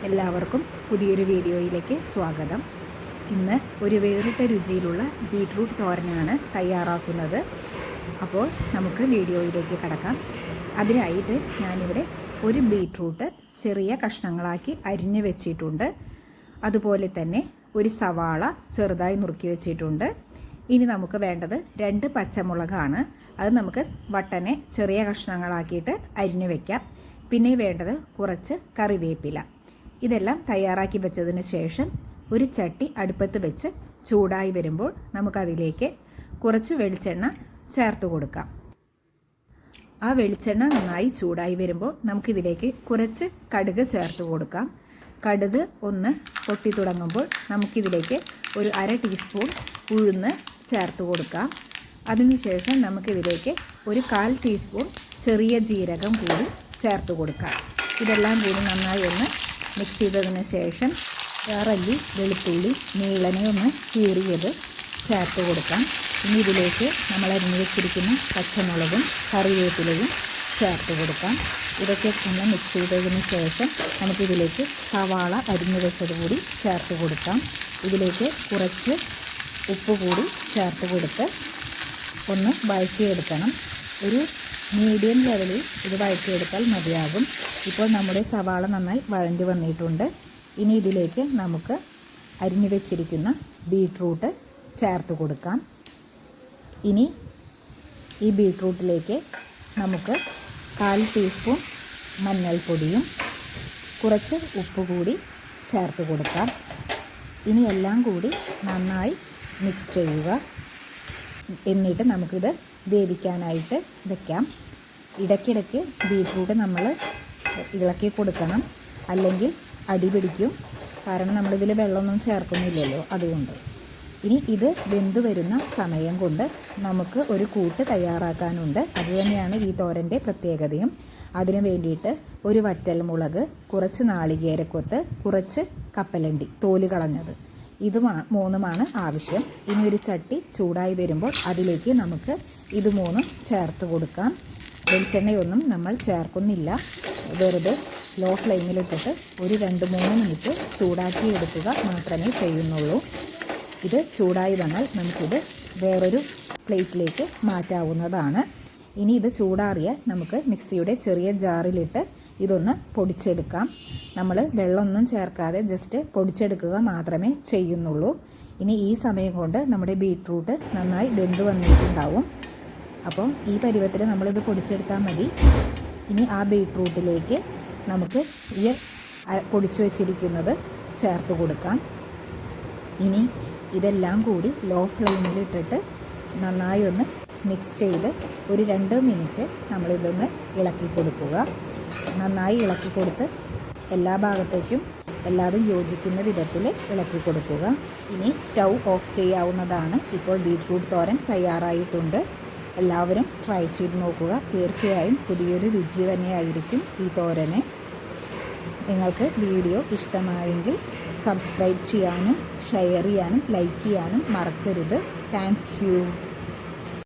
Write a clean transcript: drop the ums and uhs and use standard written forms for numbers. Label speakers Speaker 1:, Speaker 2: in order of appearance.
Speaker 1: എല്ലാവർക്കും പുതിയൊരു വീഡിയോയിലേക്ക് സ്വാഗതം. ഇന്ന് ഒരു വേറിട്ട രുചിയിലുള്ള ബീട്രൂട്ട് തോരനാണ് തയ്യാറാക്കുന്നത്. അപ്പോൾ നമുക്ക് വീഡിയോയിലേക്ക് കടക്കാം. അതിനായിട്ട് ഞാനിവിടെ ഒരു ബീട്രൂട്ട് ചെറിയ കഷ്ണങ്ങളാക്കി അരിഞ്ഞു വെച്ചിട്ടുണ്ട്. അതുപോലെ തന്നെ ഒരു സവാള ചെറുതായി നുറുക്കി വെച്ചിട്ടുണ്ട്. ഇനി നമുക്ക് വേണ്ടത് 2 പച്ചമുളകാണ്. അത് നമുക്ക് വട്ടനെ ചെറിയ കഷ്ണങ്ങളാക്കിയിട്ട് അരിഞ്ഞു വയ്ക്കാം. പിന്നെ വേണ്ടത് കുറച്ച് കറിവേപ്പില. ഇതെല്ലാം തയ്യാറാക്കി വെച്ചതിന് ശേഷം ഒരു ചട്ടി അടുപ്പത്ത് വെച്ച് ചൂടായി വരുമ്പോൾ നമുക്കതിലേക്ക് കുറച്ച് വെളിച്ചെണ്ണ ചേർത്ത് കൊടുക്കാം. ആ വെളിച്ചെണ്ണ നന്നായി ചൂടായി വരുമ്പോൾ നമുക്കിതിലേക്ക് കുറച്ച് കടുക് ചേർത്ത് കൊടുക്കാം. കടുക് ഒന്ന് പൊട്ടി തുടങ്ങുമ്പോൾ നമുക്കിതിലേക്ക് ഒരു 1/2 ടീസ്പൂൺ ഉഴുന്ന് ചേർത്ത് കൊടുക്കാം. അതിനുശേഷം നമുക്കിതിലേക്ക് ഒരു 1/4 ടീസ്പൂൺ ചെറിയ ജീരകം കൂടി ചേർത്ത് കൊടുക്കാം. ഇതെല്ലാം കൂടി നന്നായി ഒന്ന് മിക്സ് ചെയ്തതിന് ശേഷം വേറല്ലി വെളുത്തുള്ളി നീളനെ ഒന്ന് കീറിയത് ചേർത്ത് കൊടുക്കാം. ഇനി ഇതിലേക്ക് നമ്മൾ അരിഞ്ഞു വെച്ചിരിക്കുന്ന പച്ചമുളകും കറിവേപ്പിലയും ചേർത്ത് കൊടുക്കാം. ഇതൊക്കെ ഒന്ന് മിക്സ് ചെയ്തതിന് ശേഷം നമുക്കിതിലേക്ക് സവാള അരിഞ്ഞു വെച്ചത് കൂടി ചേർത്ത് കൊടുക്കാം. ഇതിലേക്ക് കുറച്ച് ഉപ്പ് കൂടി ചേർത്ത് കൊടുത്ത് ഒന്ന് വഴറ്റിയെടുക്കണം. ഒരു മീഡിയം ലെവലിൽ ഇത് വഴറ്റിയെടുത്താൽ മതിയാകും. ഇപ്പോൾ നമ്മുടെ സവാള നന്നായി വഴണ്ടി വന്നിട്ടുണ്ട്. ഇനി ഇതിലേക്ക് നമുക്ക് അരിഞ്ഞു വെച്ചിരിക്കുന്ന ബീട്രൂട്ട് ചേർത്ത് കൊടുക്കാം. ഇനി ഈ ബീട്രൂട്ടിലേക്ക് നമുക്ക് 1/4 ടീസ്പൂൺ മഞ്ഞൾപ്പൊടിയും കുറച്ച് ഉപ്പ് കൂടി ചേർത്ത് കൊടുക്കാം. ഇനി എല്ലാം കൂടി നന്നായി മിക്സ് ചെയ്യുക. എന്നിട്ട് നമുക്കിത് വേവിക്കാനായിട്ട് വെക്കാം. ഇടയ്ക്കിടയ്ക്ക് ബീട്രൂട്ട് നമ്മൾ ഇളക്കി കൊടുക്കണം, അല്ലെങ്കിൽ അടി പിടിക്കും. കാരണം നമ്മളിതിൽ വെള്ളമൊന്നും ചേർക്കുന്നില്ലല്ലോ, അതുകൊണ്ട്. ഇനി ഇത് വെന്ത് വരുന്ന സമയം കൊണ്ട് നമുക്ക് ഒരു കൂട്ട് തയ്യാറാക്കാനുണ്ട്. അതുതന്നെയാണ് ഈ തോരൻ്റെ പ്രത്യേകതയും. അതിനു വേണ്ടിയിട്ട് ഒരു വറ്റൽമുളക്, കുറച്ച് നാളികേരക്കൊത്ത്, കുറച്ച് കപ്പലണ്ടി തോല് കളഞ്ഞത്, ഇത് 3 ആവശ്യം. ഇനി ഒരു ചട്ടി ചൂടായി വരുമ്പോൾ അതിലേക്ക് നമുക്ക് ഇത് 3 ചേർത്ത് കൊടുക്കാം. വെളിച്ചെണ്ണയൊന്നും നമ്മൾ ചേർക്കുന്നില്ല. വെറുതെ ലോ ഫ്ലെയിമിലിട്ടിട്ട് ഒരു 2-3 മിനിറ്റ് ചൂടാക്കി എടുക്കുക മാത്രമേ ചെയ്യുന്നുള്ളൂ. ഇത് ചൂടായി വന്നാൽ നമുക്കിത് വേറൊരു പ്ലേറ്റിലേക്ക് മാറ്റാവുന്നതാണ്. ഇനി ഇത് ചൂടാറിയാൽ നമുക്ക് മിക്സിയുടെ ചെറിയ ജാറിലിട്ട് ഇതൊന്ന് പൊടിച്ചെടുക്കാം. നമ്മൾ വെള്ളമൊന്നും ചേർക്കാതെ ജസ്റ്റ് പൊടിച്ചെടുക്കുക മാത്രമേ ചെയ്യുന്നുള്ളൂ. ഇനി ഈ സമയം കൊണ്ട് നമ്മുടെ ബീട്രൂട്ട് നന്നായി വെന്ത് വന്നിട്ടുണ്ടാവും. അപ്പോൾ ഈ പരുവത്തിൽ നമ്മളിത് പൊടിച്ചെടുത്താൽ മതി. ഇനി ആ ബീട്രൂട്ടിലേക്ക് നമുക്ക് ഈ പൊടിച്ചു വച്ചിരിക്കുന്നത് ചേർത്ത് കൊടുക്കാം. ഇനി ഇതെല്ലാം കൂടി ലോ ഫ്ലെയിമിലിട്ടിട്ട് നന്നായി ഒന്ന് മിക്സ് ചെയ്ത് ഒരു 2 മിനിറ്റ് നമ്മളിതൊന്ന് ഇളക്കി കൊടുക്കുക. നന്നായി ഇളക്കി കൊടുത്ത് എല്ലാ ഭാഗത്തേക്കും എല്ലാതും യോജിക്കുന്ന വിധത്തിൽ ഇളക്കി കൊടുക്കുക. ഇനി സ്റ്റൗ ഓഫ് ചെയ്യാവുന്നതാണ്. ഇപ്പോൾ ബീട്രൂട്ട് തോരൻ തയ്യാറായിട്ടുണ്ട്. എല്ലാവരും ട്രൈ ചെയ്ത് നോക്കുക. തീർച്ചയായും പുതിയൊരു രുചി തന്നെയായിരിക്കും ഈ തോരന്. നിങ്ങൾക്ക് വീഡിയോ ഇഷ്ടമായെങ്കിൽ സബ്സ്ക്രൈബ് ചെയ്യാനും ഷെയർ ചെയ്യാനും ലൈക്ക് ചെയ്യാനും മറക്കരുത്. Thank you.